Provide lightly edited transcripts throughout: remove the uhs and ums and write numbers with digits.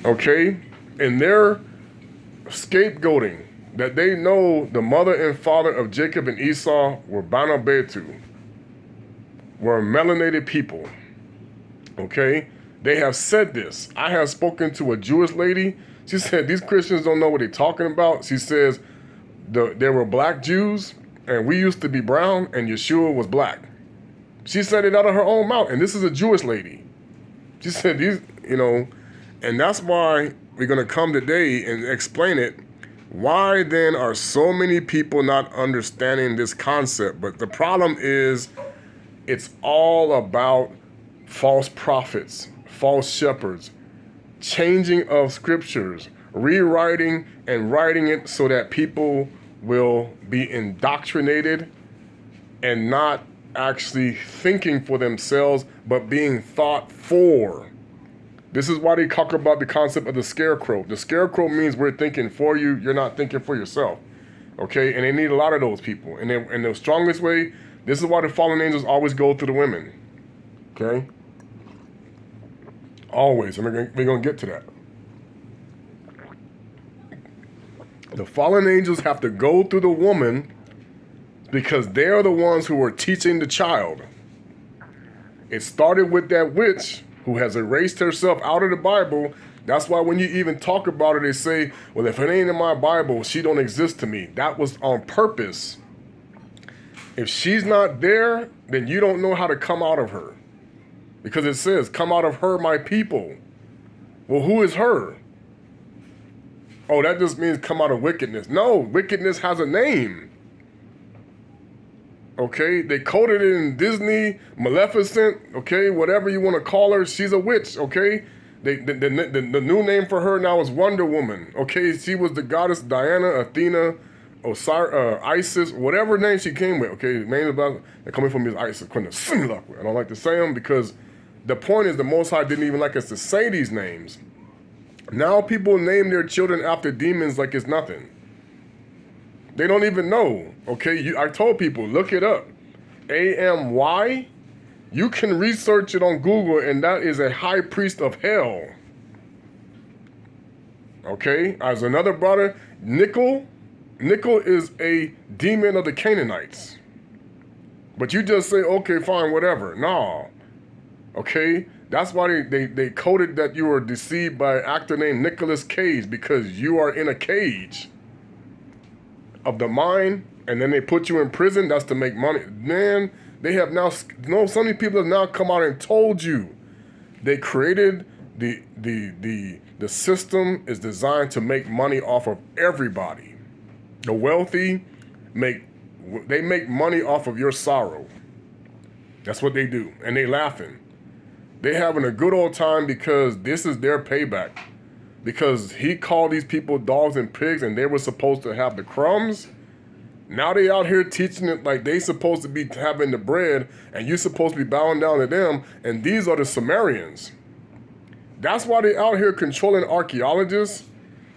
okay, in their scapegoating, that they know the mother and father of Jacob and Esau were Banu Betu, were melanated people, okay? They have said this. I have spoken to a Jewish lady. She said, these Christians don't know what they're talking about. She says, there were black Jews, and we used to be brown, and Yeshua was black. She said it out of her own mouth, and this is a Jewish lady. She said these, and that's why we're going to come today and explain it. Why then are so many people not understanding this concept? But the problem is it's all about false prophets, false shepherds, changing of scriptures, rewriting and writing it so that people will be indoctrinated and not actually thinking for themselves, but being thought for. This is why they talk about the concept of the scarecrow. The scarecrow means we're thinking for you, you're not thinking for yourself. Okay, and they need a lot of those people. And in the strongest way, this is why the fallen angels always go through the women. Okay? Always, and we're going to get to that. The fallen angels have to go through the woman because they're the ones who are teaching the child. It started with that witch who has erased herself out of the Bible. That's why when you even talk about her, they say, well, if it ain't in my Bible, she don't exist to me. That was on purpose. If she's not there, then you don't know how to come out of her. Because it says, come out of her, my people. Well, who is her? Oh, that just means come out of wickedness. No, wickedness has a name. Okay, they coded it in Disney, Maleficent, okay, whatever you want to call her, she's a witch, okay? The new name for her now is Wonder Woman, okay? She was the goddess Diana, Athena, Osiris, Isis, whatever name she came with, okay? The name about they're coming from is Isis. I don't like to say them because the point is the Most High didn't even like us to say these names. Now people name their children after demons like it's nothing. They don't even know, okay? I told people, look it up. AMY, you can research it on Google, and that is a high priest of hell. Okay? As another brother, Nickel is a demon of the Canaanites. But you just say, okay, fine, whatever. No. Okay? That's why they coded that you were deceived by an actor named Nicolas Cage, because you are in a cage of the mind, and then they put you in prison. That's to make money. Man, they have now, so many people have now come out and told you they created the system is designed to make money off of everybody. The wealthy make money off of your sorrow. That's what they do, and they laughing. They having a good old time because this is their payback. Because he called these people dogs and pigs, and they were supposed to have the crumbs. Now they out here teaching it like they supposed to be having the bread, and you supposed to be bowing down to them, and these are the Sumerians. That's why they out here controlling archaeologists,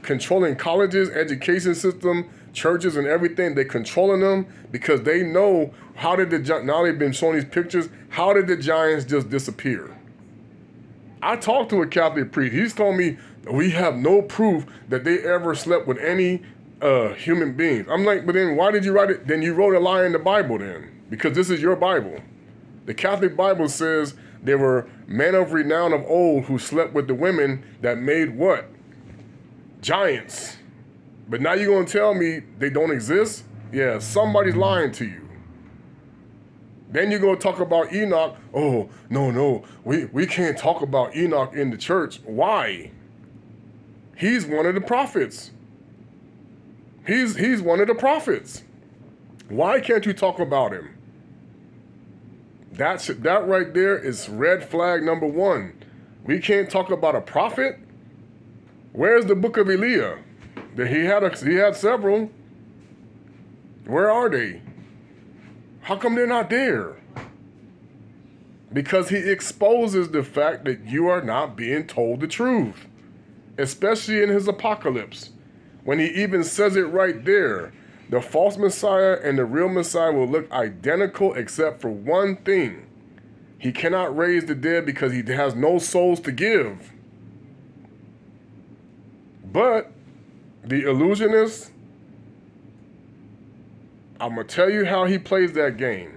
controlling colleges, education system, churches, and everything. They controlling them because they know now they've been showing these pictures, how did the giants just disappear? I talked to a Catholic priest. He's told me we have no proof that they ever slept with any human beings. I'm like, but then why did you write it? Then you wrote a lie in the Bible then, because this is your Bible. The Catholic Bible says there were men of renown of old who slept with the women that made what? Giants. But now you're going to tell me they don't exist? Yeah, somebody's lying to you. Then you go talk about Enoch. Oh, no, we can't talk about Enoch in the church. Why? He's one of the prophets. He's one of the prophets. Why can't you talk about him? That right there is red flag number one. We can't talk about a prophet? Where's the book of Elijah? He had several. Where are they? How come they're not there? Because he exposes the fact that you are not being told the truth, especially in his apocalypse. When he even says it right there, the false Messiah and the real Messiah will look identical except for one thing. He cannot raise the dead because he has no souls to give. But the illusionist, I'm going to tell you how he plays that game.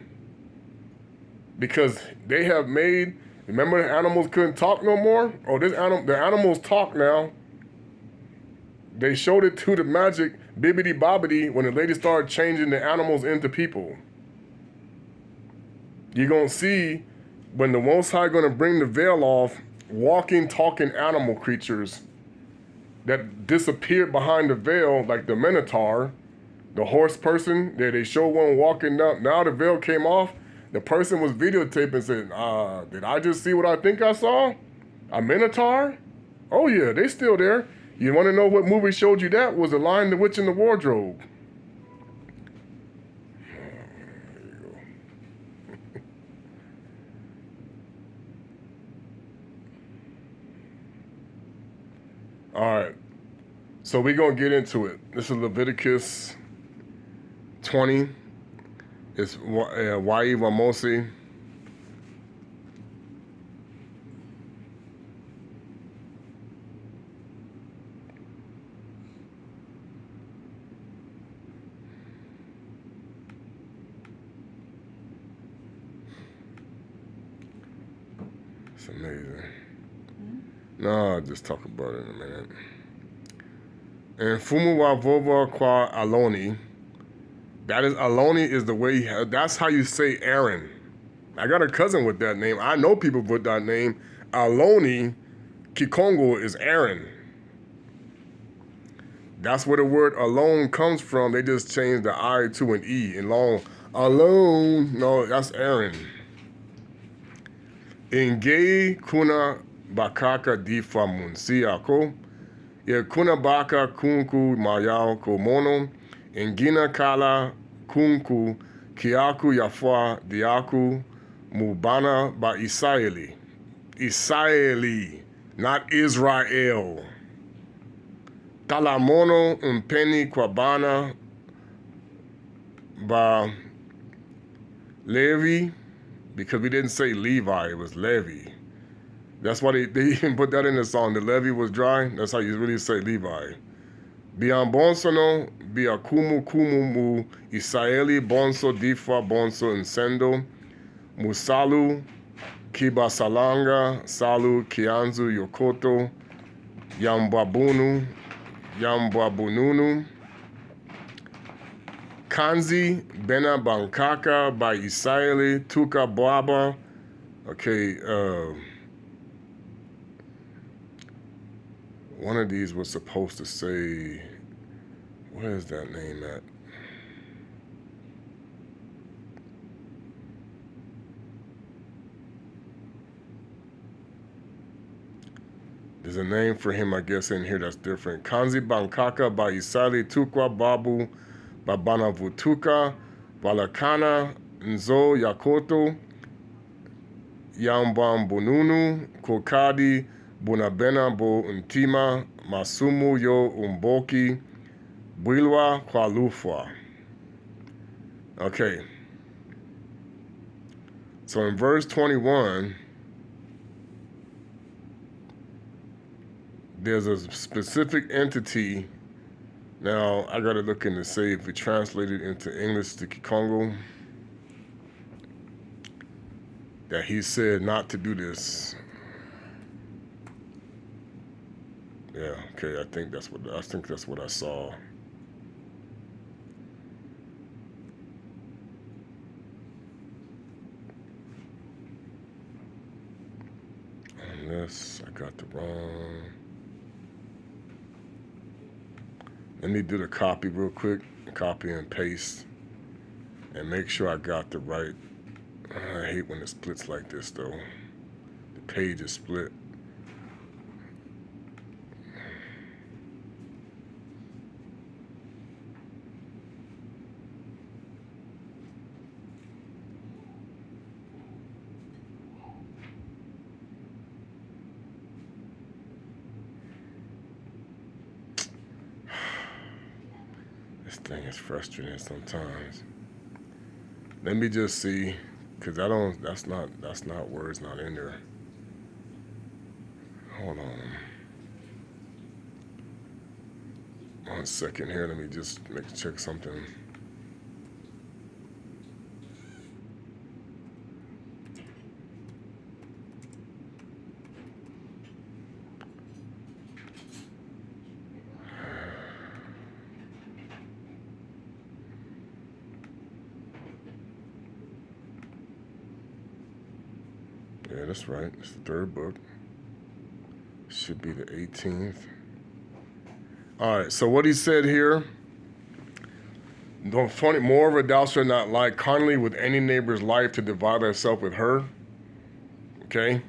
Because they have made, remember the animals couldn't talk no more? Oh, the animals talk now. They showed it to the magic bibbidi bobbidi when the lady started changing the animals into people. You're going to see when the Most High going to bring the veil off, walking, talking animal creatures that disappeared behind the veil, like the Minotaur, the horse person. They show one walking down. Now the veil came off. The person was videotaping, saying, did I just see what I think I saw? A Minotaur? Oh yeah, they still there. You want to know what movie showed you that? Was The Lion, the Witch, and the Wardrobe. All right, so we're going to get into it. This is Leviticus 20. It's Wa'i Wamosi. It's amazing. No, I'll just talk about it in a minute. And Fumu wa Vova Kwa Aloni. That is, Aloni is the way, that's how you say Aaron. I got a cousin with that name. I know people with that name. Aloni Kikongo is Aaron. That's where the word alone comes from. They just changed the I to an E. And long, alone, no, that's Aaron. Inge kuna bakaka difa munsiako. Ye kuna baka kunku mayao komono. Ingina kala kunku kiaku yafwa diaku mubana ba Isaeli. Isaeli, not Israel. Talamono umpeni kwabana ba Levi, because we didn't say Levi, it was Levi. That's why they even put that in the song. The levee was dry. That's how you really say Levi. Bian bonsono, biakumu kumu mu Isaeli bonso difa bonso insendo musalu kibasalanga salu kianzu yokoto yambabununu kanzi bena bankaka by Isaeli tuka baba. Okay, one of these was supposed to say, where is that name at? There's a name for him, I guess, in here that's different. Kanzi Bankaka by Isali Tukwa Babu Babana Vutuka Balakana Nzo Yakoto Yambambununu Kokadi Bunabena Bo Untima Masumu Yo Umboki Bwilwa Kwalufwa. Okay. So in verse 21, there's a specific entity. Now, I got to look in to see if we translate it into English to Kikongo, that he said not to do this. Yeah, okay, I think that's what I saw. Unless I got the wrong. Let me do the copy real quick, copy and paste, and make sure I got the right. I hate when it splits like this though. The page is split. This thing is frustrating sometimes. Let me just see, cause that's not words not in there. Hold on. 1 second here. Let me just check something. Yeah, that's right. It's the third book. Should be the 18th. All right, so what he said here, don't funny, moreover, thou shalt not lie carnally with any neighbor's life to divide thyself with her. Okay?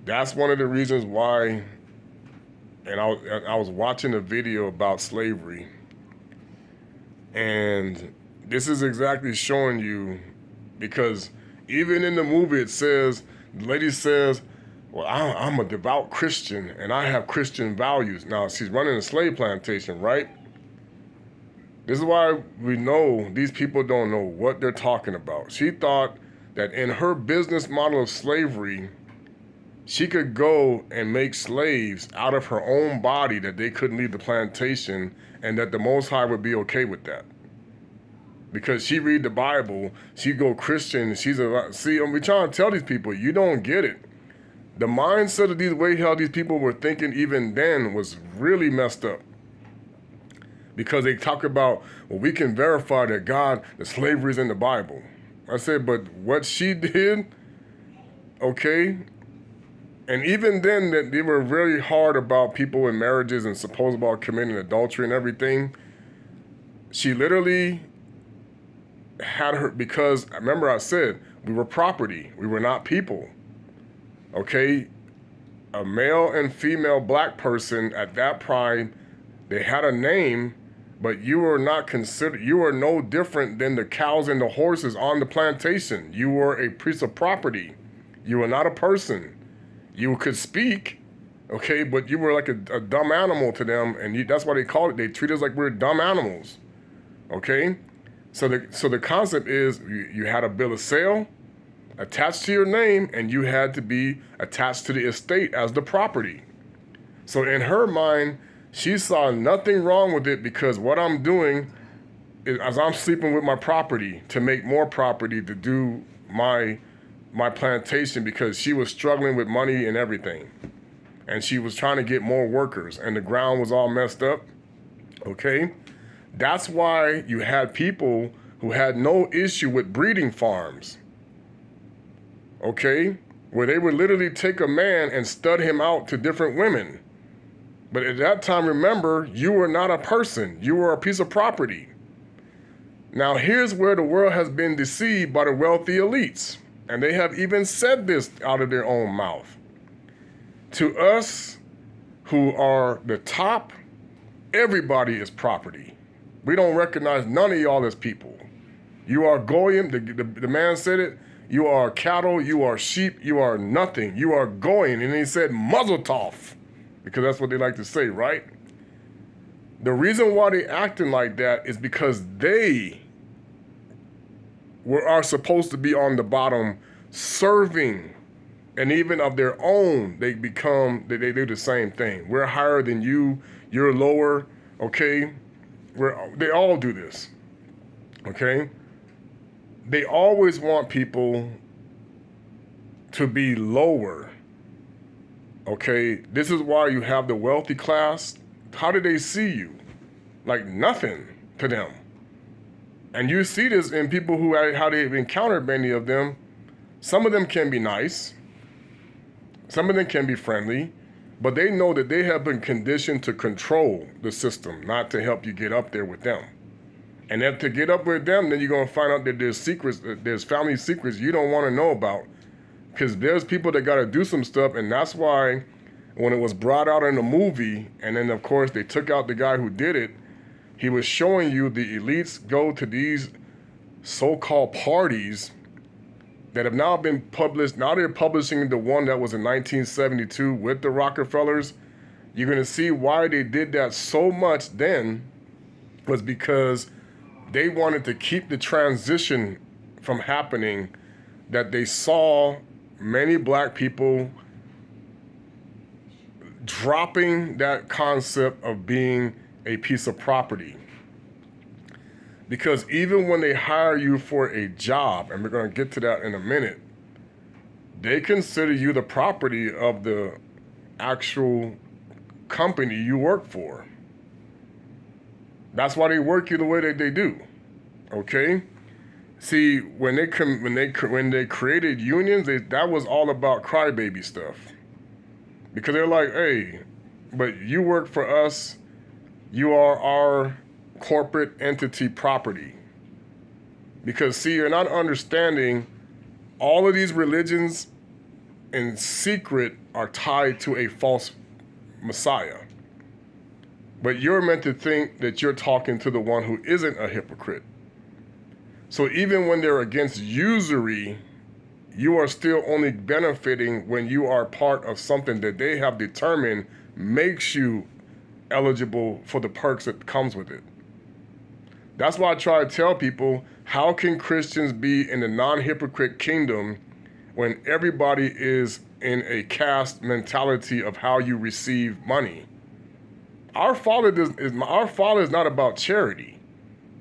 That's one of the reasons why, and I was watching a video about slavery, and this is exactly showing you, because even in the movie it says, the lady says, well, I'm a devout Christian and I have Christian values. Now, she's running a slave plantation, right? This is why we know these people don't know what they're talking about. She thought that in her business model of slavery, she could go and make slaves out of her own body, that they couldn't leave the plantation, and that the Most High would be okay with that. Because she read the Bible, she go Christian, see, we're trying to tell these people, you don't get it. The mindset of these way how these people were thinking even then was really messed up. Because they talk about, well, we can verify that the slavery is in the Bible. I said, but what she did, okay, and even then that they were really hard about people in marriages and supposed about committing adultery and everything. She literally had her, because remember I said, we were property, we were not people. Okay, a male and female black person at that prime, they had a name, but you were not considered, you were no different than the cows and the horses on the plantation. You were a piece of property. You were not a person. You could speak, okay, but you were like a dumb animal to them, and that's why they call it, they treat us like we're dumb animals, okay? So the concept is you had a bill of sale attached to your name, and you had to be attached to the estate as the property. So in her mind, she saw nothing wrong with it, because what I'm doing is, as I'm sleeping with my property to make more property to do my plantation, because she was struggling with money and everything. And she was trying to get more workers, and the ground was all messed up, okay? That's why you had people who had no issue with breeding farms, okay? Where they would literally take a man and stud him out to different women. But at that time, remember, you were not a person. You were a piece of property. Now, here's where the world has been deceived by the wealthy elites. And they have even said this out of their own mouth. To us who are the top, everybody is property. We don't recognize none of y'all as people. You are goyim, the man said it, you are cattle, you are sheep, you are nothing. You are goyim. And he said, muzzle tov, because that's what they like to say, right? The reason why they acting like that is because they are supposed to be on the bottom serving, and even of their own, they do the same thing. We're higher than you, you're lower, okay? They all do this, okay? They always want people to be lower, okay? This is why you have the wealthy class. How do they see you? Like nothing to them. And you see this in people how they've encountered many of them. Some of them can be nice. Some of them can be friendly, but they know that they have been conditioned to control the system, not to help you get up there with them. And then to get up with them, then you're going to find out that there's secrets, there's family secrets you don't want to know about, because there's people that got to do some stuff. And that's why when it was brought out in the movie, and then of course they took out the guy who did it, he was showing you the elites go to these so-called parties that have now been published. Now they're publishing the one that was in 1972 with the Rockefellers. You're going to see why they did that so much then, was because they wanted to keep the transition from happening, that they saw many black people dropping that concept of being a piece of property. Because even when they hire you for a job, and we're going to get to that in a minute, they consider you the property of the actual company you work for. That's why they work you the way that they do. Okay? See, when they created unions, that was all about crybaby stuff. Because they're like, hey, but you work for us, you are our corporate entity property. Because see, you're not understanding all of these religions in secret are tied to a false Messiah. But you're meant to think that you're talking to the one who isn't a hypocrite. So even when they're against usury, you are still only benefiting when you are part of something that they have determined makes you eligible for the perks that comes with it. That's why I try to tell people, how can Christians be in the non-hypocrite kingdom when everybody is in a caste mentality of how you receive money? Our Father is not about charity.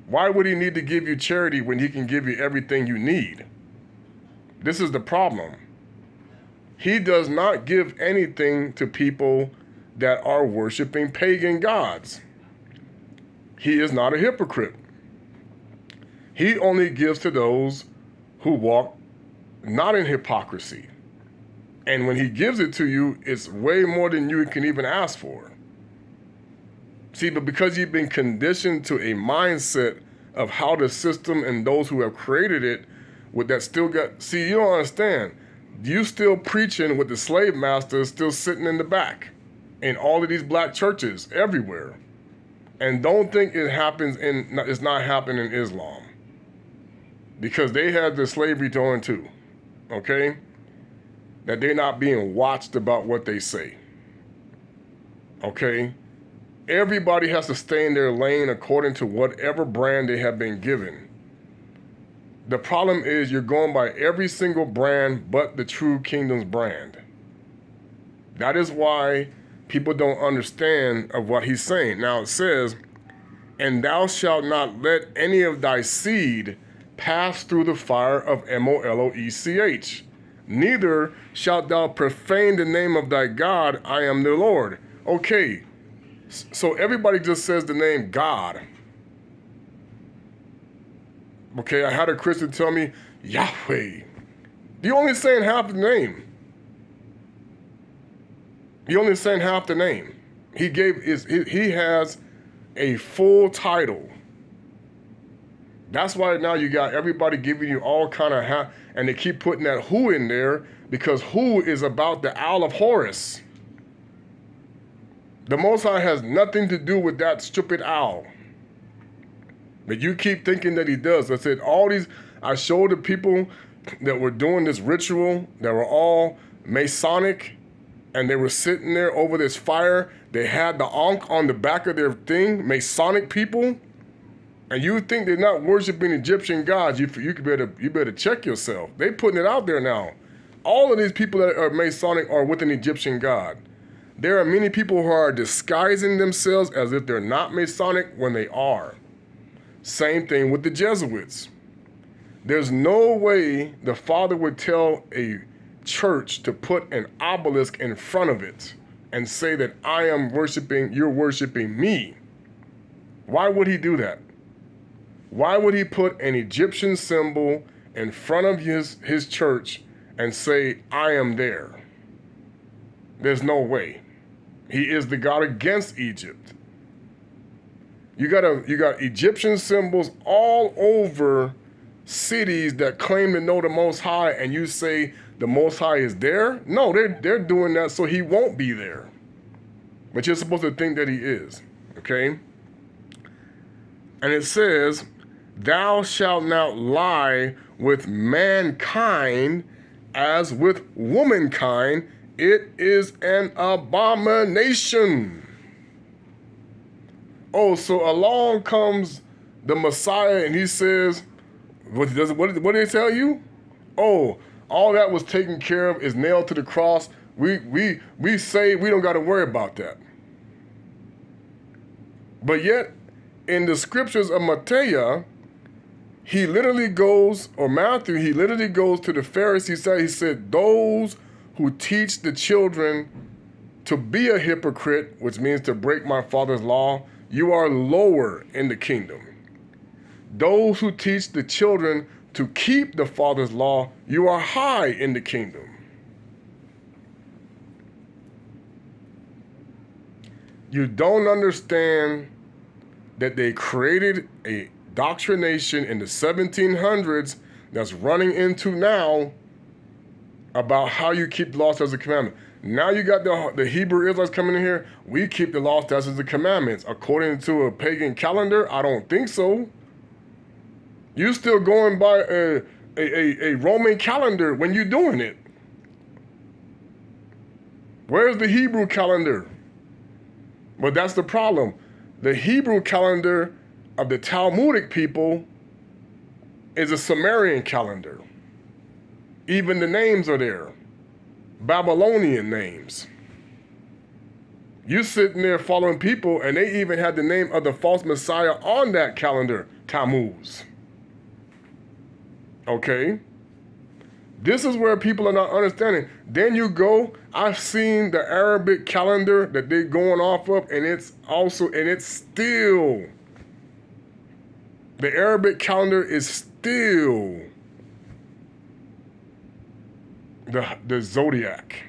Why would he need to give you charity when he can give you everything you need? This is the problem. He does not give anything to people that are worshiping pagan gods. He is not a hypocrite. He only gives to those who walk not in hypocrisy. And when he gives it to you, it's way more than you can even ask for. See, but because you've been conditioned to a mindset of how the system and those who have created it, with that still got, see, you don't understand. You still preaching with the slave masters still sitting in the back in all of these black churches everywhere. And don't think it's not happening in Islam. Because they had the slavery going too. Okay? That they're not being watched about what they say. Okay? Everybody has to stay in their lane according to whatever brand they have been given. The problem is you're going by every single brand but the true kingdom's brand. That is why people don't understand of what he's saying. Now it says, and thou shalt not let any of thy seed pass through the fire of Molech. Neither shalt thou profane the name of thy God. I am the Lord. Okay, so everybody just says the name God. Okay, I had a Christian tell me, Yahweh. You're only saying half the name. You're only saying half the name. He has a full title. That's why now you got everybody giving you all kind of and they keep putting that who in there because who is about the Owl of Horus. The Most High has nothing to do with that stupid owl. But you keep thinking that he does. I said I showed the people that were doing this ritual that were all Masonic and they were sitting there over this fire. They had the Ankh on the back of their thing, Masonic people. And you think they're not worshiping Egyptian gods, you better check yourself. They putting it out there now. All of these people that are Masonic are with an Egyptian god. There are many people who are disguising themselves as if they're not Masonic when they are. Same thing with the Jesuits. There's no way the Father would tell a church to put an obelisk in front of it and say that you're worshiping me. Why would he do that? Why would he put an Egyptian symbol in front of his church and say, I am there? There's no way. He is the God against Egypt. You got Egyptian symbols all over cities that claim to know the Most High, and you say the Most High is there? No, they're doing that so he won't be there. But you're supposed to think that he is, okay? And it says, thou shalt not lie with mankind as with womankind. It is an abomination. Oh, so along comes the Messiah and he says, what did he tell you? Oh, all that was taken care of is nailed to the cross. We say we don't got to worry about that. But yet, in the scriptures of Matthew, he literally goes, or Matthew, he literally goes to the Pharisees. He said, those who teach the children to be a hypocrite, which means to break my Father's law, you are lower in the kingdom. Those who teach the children to keep the Father's law, you are high in the kingdom. You don't understand that they created a doctrination in the 1700s that's running into now about how you keep the law, statutes, and commandments. Now you got the Hebrew Israelites coming in here. We keep the law, statutes, and commandments. According to a pagan calendar, I don't think so. You still going by a Roman calendar when you're doing it. Where's the Hebrew calendar? But that's the problem. The Hebrew calendar of the Talmudic people is a Sumerian calendar. Even the names are there. Babylonian names. You sitting there following people, and they even had the name of the false Messiah on that calendar, Tammuz. Okay? This is where people are not understanding. Then you go, I've seen the Arabic calendar that they're going off of, and it's still, the Arabic calendar is still the zodiac.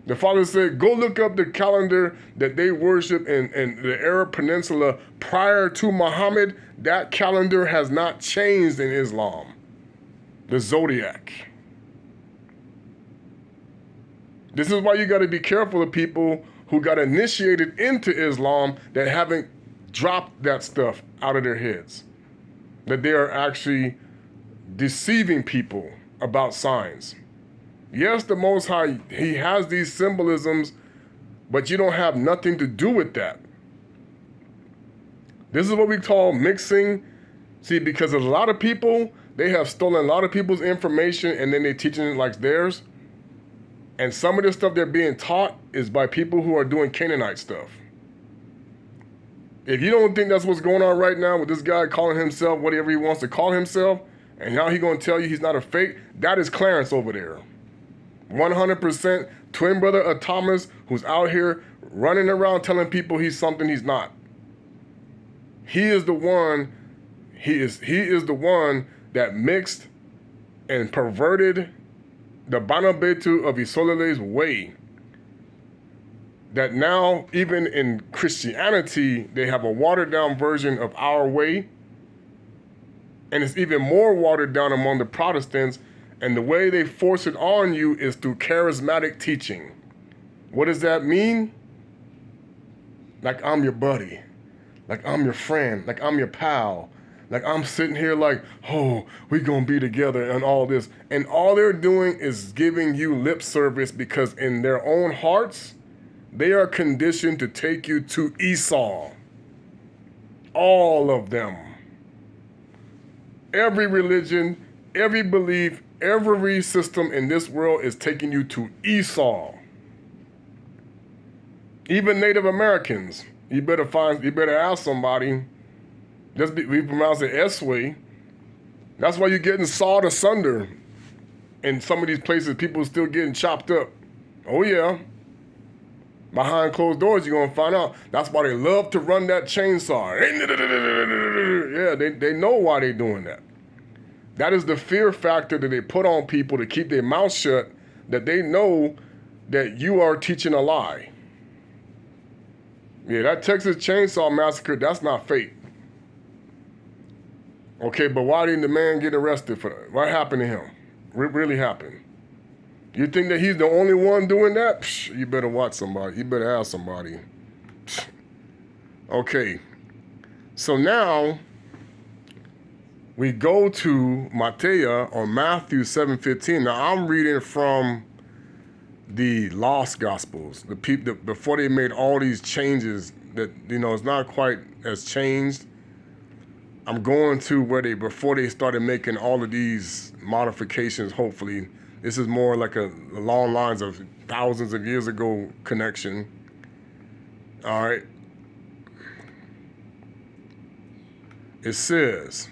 The Father said, go look up the calendar that they worship in the Arab Peninsula prior to Muhammad. That calendar has not changed in Islam. The zodiac. This is why you got to be careful of people who got initiated into Islam that haven't dropped that stuff out of their heads. That they are actually deceiving people about signs. Yes, the Most High, he has these symbolisms, but you don't have nothing to do with that. This is what we call mixing. See, because a lot of people, they have stolen a lot of people's information and then they're teaching it like theirs. And some of this stuff they're being taught is by people who are doing Canaanite stuff. If you don't think that's what's going on right now with this guy calling himself whatever he wants to call himself, and now he's going to tell you he's not a fake, that is Clarence over there. 100% twin brother of Thomas, who's out here running around telling people he's something he's not. He is the one that mixed and perverted the Bana Betu of Isolele's way. That now, even in Christianity, they have a watered down version of our way. And it's even more watered down among the Protestants. And the way they force it on you is through charismatic teaching. What does that mean? Like I'm your buddy. Like I'm your friend. Like I'm your pal. Like I'm sitting here like, oh, we gonna be together and all this. And all they're doing is giving you lip service because in their own hearts, they are conditioned to take you to Esau. All of them. Every religion, every belief, every system in this world is taking you to Esau. Even Native Americans, you better ask somebody. We pronounce it S-way. That's why you're getting sawed asunder. In some of these places, people are still getting chopped up. Oh yeah. Behind closed doors, you're gonna find out. That's why they love to run that chainsaw. Yeah, they know why they're doing that. That is the fear factor that they put on people to keep their mouth shut, that they know that you are teaching a lie. Yeah, that Texas Chainsaw Massacre, that's not fake. Okay, but why didn't the man get arrested for that? What happened to him? What really happened? You think that he's the only one doing that? Psh, you better watch somebody. You better ask somebody. Psh. Okay, so now we go to Matthew or Matthew 7:15. Now I'm reading from the Lost Gospels. The people before they made all these changes that it's not quite as changed. I'm going to where before they started making all of these modifications. Hopefully, this is more like a long lines of thousands of years ago connection. All right. It says,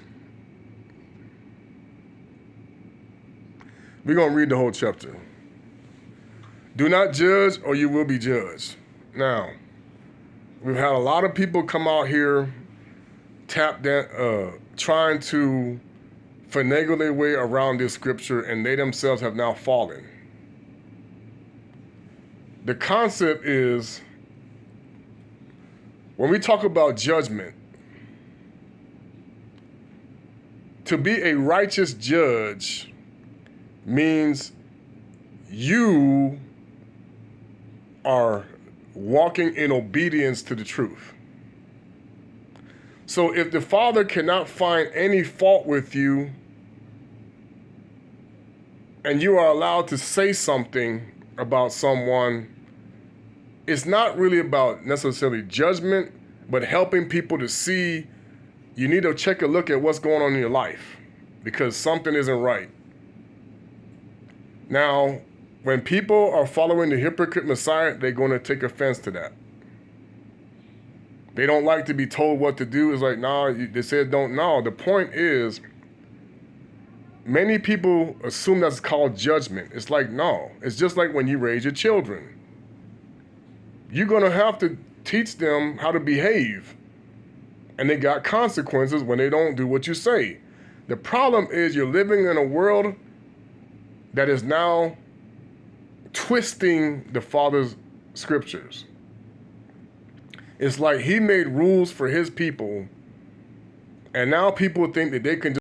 we're going to read the whole chapter. Do not judge or you will be judged. Now, we've had a lot of people come out here trying to finagle their way around this scripture, and they themselves have now fallen. The concept is, when we talk about judgment, to be a righteous judge means you are walking in obedience to the truth. So if the Father cannot find any fault with you, and you are allowed to say something about someone, it's not really about necessarily judgment, but helping people to see you need to check a look at what's going on in your life, because something isn't right. Now, when people are following the hypocrite Messiah, they're going to take offense to that. They don't like to be told what to do. It's like, nah, they said don't know. The point is, many people assume that's called judgment. It's like, no. It's just like when you raise your children. You're going to have to teach them how to behave. And they got consequences when they don't do what you say. The problem is you're living in a world that is now twisting the Father's scriptures. It's like he made rules for his people, and now people think that they can